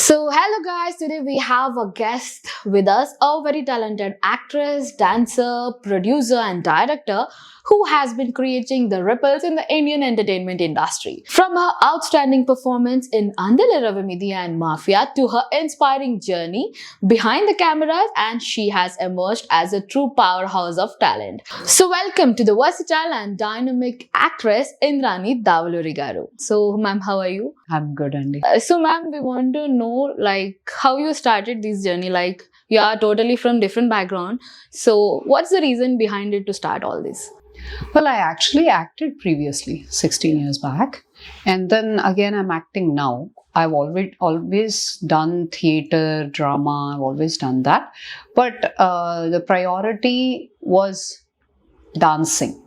So hello guys, today we have a guest with us, a very talented actress, dancer, producer and director who has been creating the ripples in the Indian entertainment industry. From her outstanding performance in Andela Ravamidhi and Mafia to her inspiring journey behind the cameras, and she has emerged as a true powerhouse of talent. So welcome to the versatile and dynamic actress Indrani Davaluri garu. So ma'am, how are you? I'm good, Andy. So ma'am, we want to know how you started this journey. You are totally from different background. So what's the reason behind it to start all this? Well, I actually acted previously, 16 years back. And then again, I'm acting now. I've always done theatre, drama, I've always done that. But the priority was dancing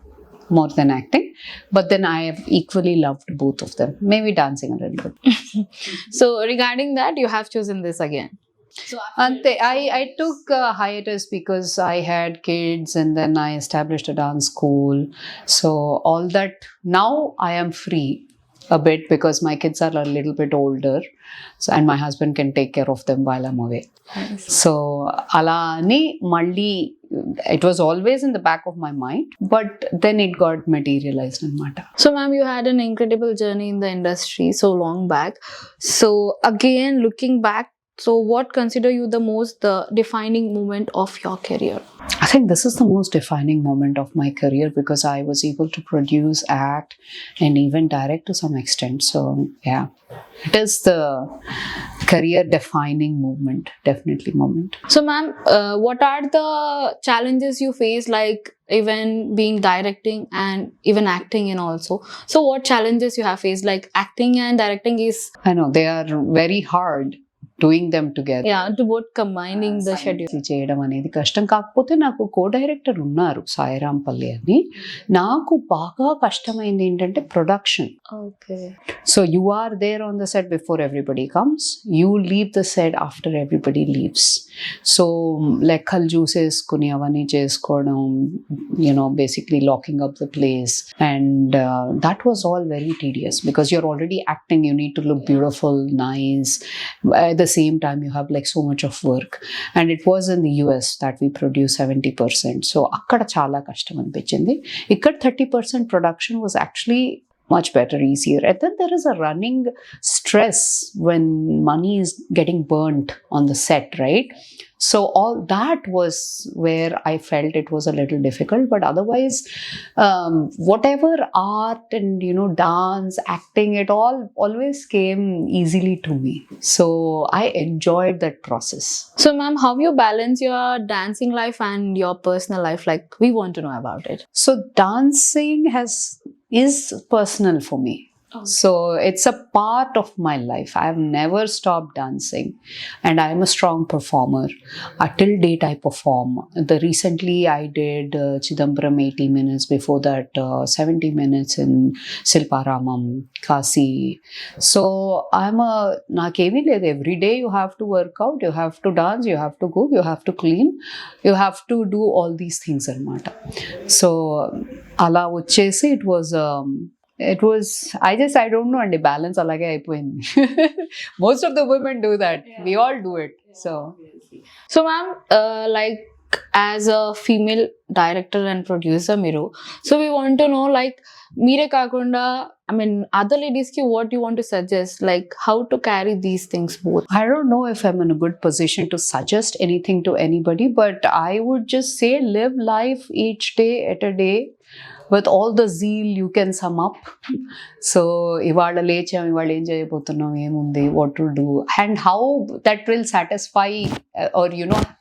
more than acting. But then I have equally loved both of them. Maybe dancing a little bit. So regarding that, you have chosen this again. So I took a hiatus because I had kids and then I established a dance school. So all that, now I am free a bit because my kids are a little bit older. So, and my husband can take care of them while I'm away. Nice. So ala ani malli, it was always in the back of my mind, but then it got materialized in Mata. So ma'am, you had an incredible journey in the industry so long back. So again, looking back, so what consider you the defining moment of your career? I think this is the most defining moment of my career because I was able to produce, act, and even direct to some extent. So yeah, it is the career defining moment, definitely moment. So ma'am, what are the challenges you face, even being directing and even acting in also? So what challenges you have faced? Like acting and directing is... I know, they are very hard. Doing them together. Yeah, to both combining the schedule. చేయడం అనేది కష్టం కాకపోతే నాకు co-director ఉన్నారు సాయిరాంపల్లి అని. నాకు బాగా కష్టమైంది ఏంటంటే production. Okay. So you are there on the set before everybody comes. You leave the set after everybody leaves. So లెక్కలు చూసేసుకుని అవన్నీ చేసుకోవడం, basically locking up the place, and that was all very tedious because you're already acting. You need to look beautiful, nice. At the same time, you have so much of work, and it was in the US that we produced 70%. So akkada chala kashtam anpichindi. Ikkada 30% production was actually much better, easier. And then there is a running stress when money is getting burnt on the set, right? So all that was where I felt it was a little difficult, but otherwise, whatever art and, dance, acting, it all always came easily to me. So I enjoyed that process. So ma'am, how you balance your dancing life and your personal life? We want to know about it. So dancing is personal for me. Okay. So it's a part of my life. I have never stopped dancing, and I am a strong performer. Till date I perform. Recently I did Chidambaram 80 minutes, before that 70 minutes in Silparamam, Kasi. So nakemi ledhu. Every day you have to work out, you have to dance, you have to cook, you have to clean, you have to do all these things anamata. So ala vachesi it was, I don't know, and the balance alage ayipoyindi. Most of the women do that. Yeah. We all do it. Yeah. So ma'am, as a female director and producer miru, so we want to know mere kakunda, other ladies ki what you want to suggest, how to carry these things both? I don't know if I'm in a good position to suggest anything to anybody, but I would just say live life each day at a day with all the zeal you can sum up. So ivala lecham, ivala em cheyabothunam, emundi, what to do, and how that will satisfy or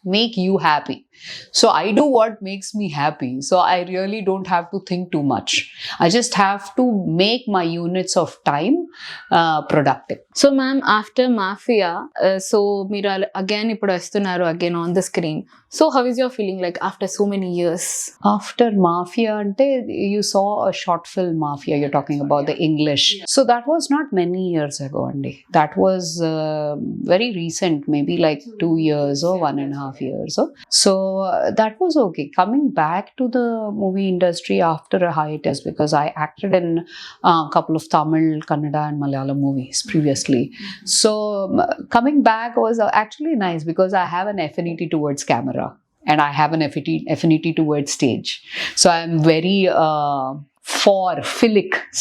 make you happy. So I do what makes me happy. So I really don't have to think too much. I just have to make my units of time productive. So ma'am, after Mafia, so meera again ippudu vastunaru again on the screen. So how is your feeling after so many years? After Mafia ante you saw a short film Mafia, you're talking about the English. So that was not many years ago, Andy. That was very recent, maybe like 2 years or 1.5 years. So that was okay. Coming back to the movie industry after a hiatus, because I acted in a couple of Tamil, Kannada and Malayalam movies previously. So coming back was actually nice because I have an affinity towards camera. And I have an affinity towards stage. So I'm very for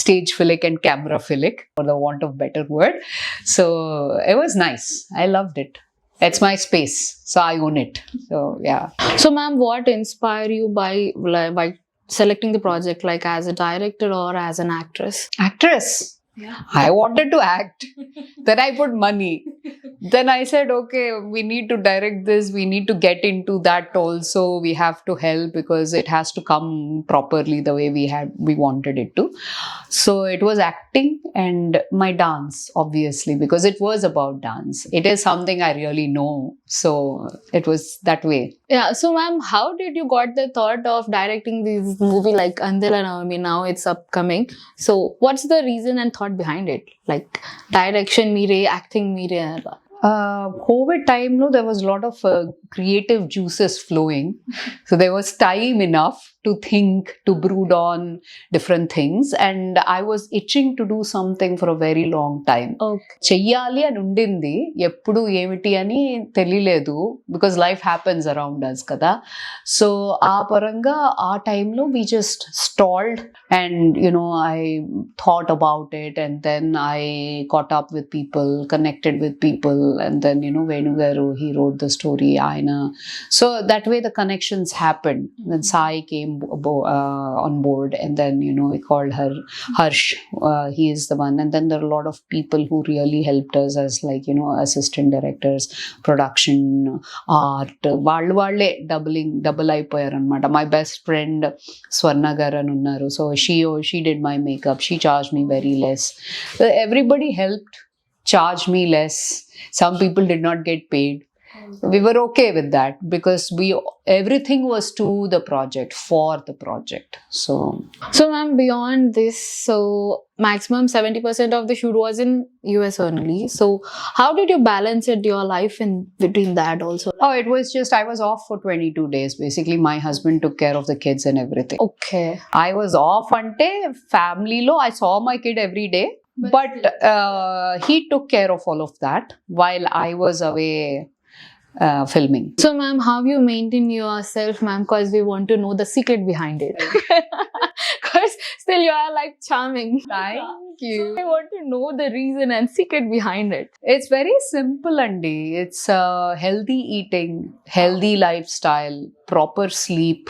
stage philic and camera philic, for the want of better word. So it was nice. I loved it. It's my space. So I own it. So yeah. So ma'am, what inspired you by selecting the project, like as a director or as an actress? Actress. Yeah. I wanted to act. Then I put money. Then I said, okay, we need to direct this. We need to get into that also. We have to help because it has to come properly the way we wanted it to. So it was acting and my dance, obviously, because it was about dance. It is something I really know. So it was that way. Yeah. So ma'am, how did you got the thought of directing this movie like Andela Ravamidhi? Now it's upcoming. So what's the reason and thought behind it? Like direction mere, acting mere. COVID time, no, there was a lot of creative juices flowing. So there was time enough to think, to brood on different things. And I was itching to do something for a very long time. Cheyyali అని ఉండింది ఎప్పుడు ఏమిటి అని తెలియలేదు because life happens around us కదా. So ఆ పరంగా ఆ టైంలో we just stalled and I thought about it and then I caught up with people, connected with people and then Venu garu, he wrote the story, Aina. So that way the connections happened. Then Sai came on board and then we called her Harsh. He is the one, and then there are a lot of people who really helped us as like assistant directors, production, art, valle double అయిపోయారు అన్నమాట. My best friend Swarna garu అని ఉన్నారు. So she did my makeup, she charged me very less. Everybody helped charge me less. Some people did not get paid. We were okay with that because everything was to the project, for the project. So ma'am, beyond this, so maximum 70% of the shoot was in US only. So how did you balance your life in between that also? Oh, it was just I was off for 22 days. Basically, my husband took care of the kids and everything. Okay. I was off ante family lo. I saw my kid every day. But he took care of all of that while I was away filming. So ma'am, how you maintain yourself, ma'am? Because we want to know the secret behind it. Because still you are like charming. Thank you. So I want to know the reason and secret behind it. It's very simple, Andy. It's healthy eating, healthy lifestyle, proper sleep,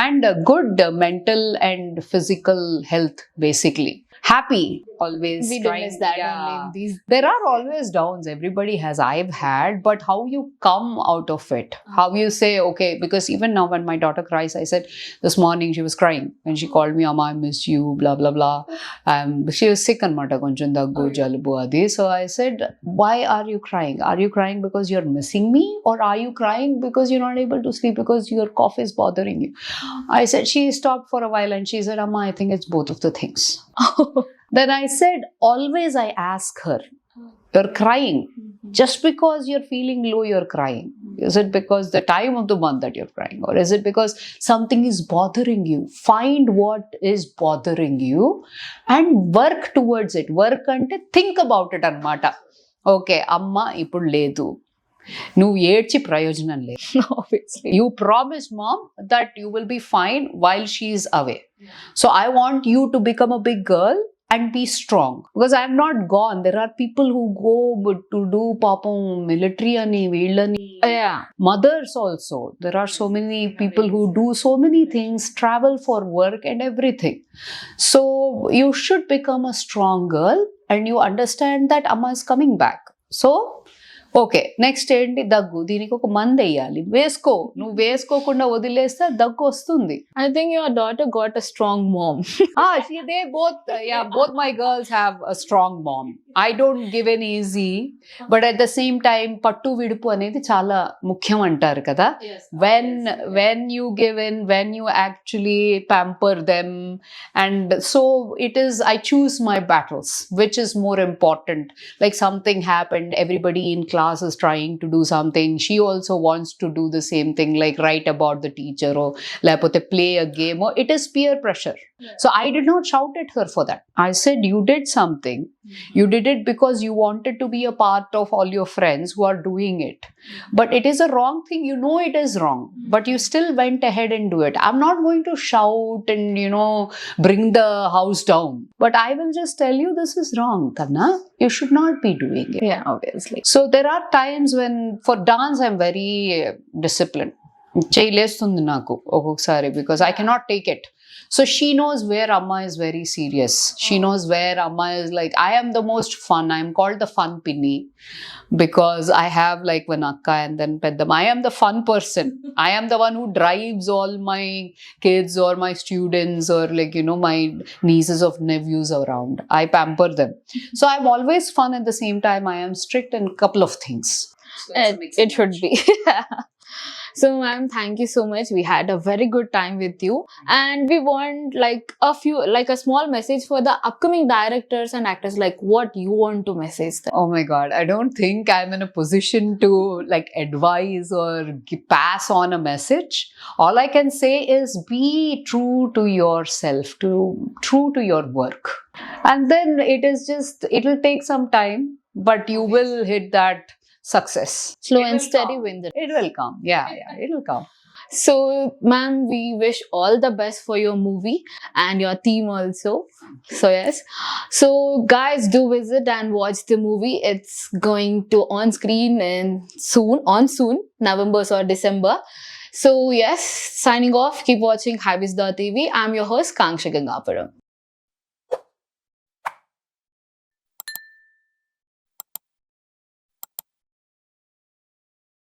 and a good mental and physical health, basically. Happy, always. We do miss that only in these. There are always downs. Everybody has. I've had, but how you come out of it? How you say, okay, because even now when my daughter cries, I said this morning she was crying and she called me, Amma, I miss you, blah blah blah. She was sick and koncham daggu jalabu adi. So I said, why are you crying? Are you crying because you're missing me, or are you crying because you're not able to sleep because your cough is bothering you? I said, she stopped for a while and she said, Amma, I think it's both of the things. Then I said, always I ask her, you're crying. Just because you're feeling low, you're crying. Is it because the time of the month that you're crying? Or is it because something is bothering you? Find what is bothering you and work towards it. Work ante think about it anamata. Okay, amma ippudu ledu. నువ్వు ఏడ్చి ప్రయోజనం లేదు. Obviously. You promise mom that you will be fine while she is away. So I want you to become a big girl and be strong. Because I am not gone. There are people who go to do papam military ani veellani. Yeah. Mothers also. There are so many people who do so many things, travel for work and everything. So you should become a strong girl and you understand that Amma is coming back. So okay, next ఏంటి? దగ్గు. దీనికి ఒక మందు వేయాలి. వేసుకో. నువ్వు వేసుకోకుండా వదిలేస్తే దగ్గు వస్తుంది. I think your daughter got a strong mom. They both, both my girls have a strong mom. I don't give in easy, but at the same time, పట్టు విడుపు అనేది చాలా ముఖ్యం అంటారు కదా. When you give in, when you actually pamper them, and so it is, I choose my battles, which is more important. Like something happened, everybody in class is trying to do something. She also wants to do the same thing, like write about the teacher or lepote play a game, or it is peer pressure. So I did not shout at her for that. I said, you did something. You did it because you wanted to be a part of all your friends who are doing it. But it is a wrong thing. You know it is wrong, but you still went ahead and do it. I'm not going to shout and, bring the house down. But I will just tell you, this is wrong, Tanna. You should not be doing it. Yeah, obviously. So there are times when, for dance, I'm very disciplined. చేయలేస్తుంది నాకు ఒక్కొక్కసారి, because I cannot take it. So she knows where Amma is very serious. She knows where Amma is like, I am the most fun. I am called the fun pinny because I have like one akka and then peddam. I am the fun person. I am the one who drives all my kids or my students or like, my nieces or nephews around. I pamper them. So I'm always fun. At the same time, I am strict in a couple of things. So It should be. So ma'am, thank you so much. We had a very good time with you, and we want like a small message for the upcoming directors and actors, like what you want to message them. Oh my God, I don't think I'm in a position to like advise or pass on a message. All I can say is be true to yourself, true to your work. And then it'll take some time, but you will hit that success. Slow and steady win the It will come. Yeah, it'll come. So ma'am, we wish all the best for your movie and your team also. So yes, so guys, do visit and watch the movie. It's going to on screen soon, November or December. So yes, signing off. Keep watching HYBIZTV. I'm your host, Kanksha Gangapuram.